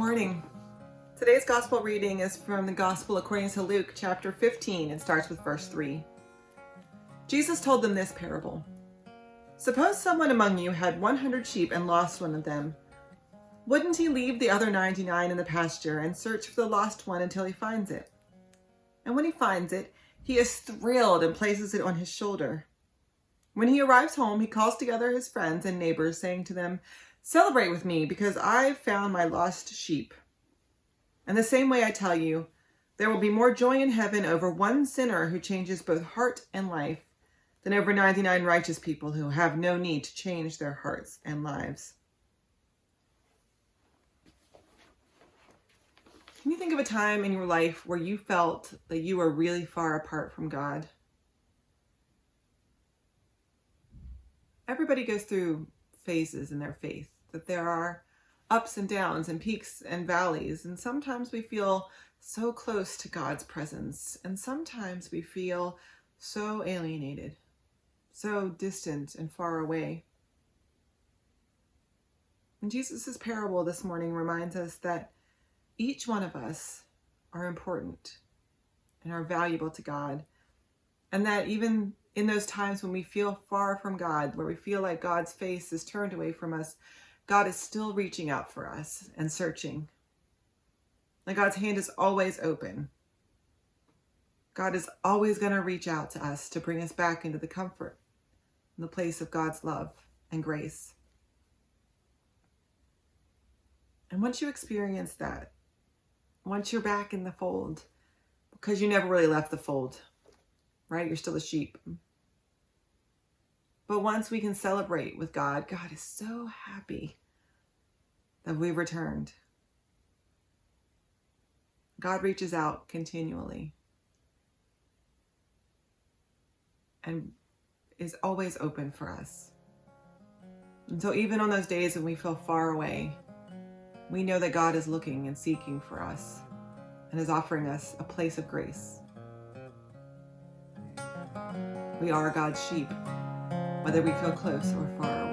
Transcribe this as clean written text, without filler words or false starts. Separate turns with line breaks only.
morning. Today's gospel reading is from the Gospel according to Luke chapter 15 and starts with verse 3. Jesus told them this parable. Suppose someone among you had 100 sheep and lost one of them. Wouldn't he leave the other 99 in the pasture and search for the lost one until he finds it? And when he finds it, he is thrilled and places it on his shoulder. When he arrives home, he calls together his friends and neighbors, saying to them, "Celebrate with me, because I've found my lost sheep." And the same way I tell you, there will be more joy in heaven over one sinner who changes both heart and life than over 99 righteous people who have no need to change their hearts and lives. Can you think of a time in your life where you felt that you were really far apart from God? Everybody goes through phases in their faith, that there are ups and downs and peaks and valleys, and sometimes we feel so close to God's presence, and sometimes we feel so alienated, so distant and far away. And Jesus' parable this morning reminds us that each one of us are important and are valuable to God, and that even in those times when we feel far from God, where we feel like God's face is turned away from us, God is still reaching out for us and searching. And God's hand is always open. God is always going to reach out to us to bring us back into the comfort and the place of God's love and grace. And once you experience that, once you're back in the fold, because you never really left the fold, right? You're still a sheep. But once we can celebrate with God, God is so happy that we've returned. God reaches out continually and is always open for us. And so even on those days when we feel far away, we know that God is looking and seeking for us and is offering us a place of grace. We are God's sheep, whether we feel close or far away.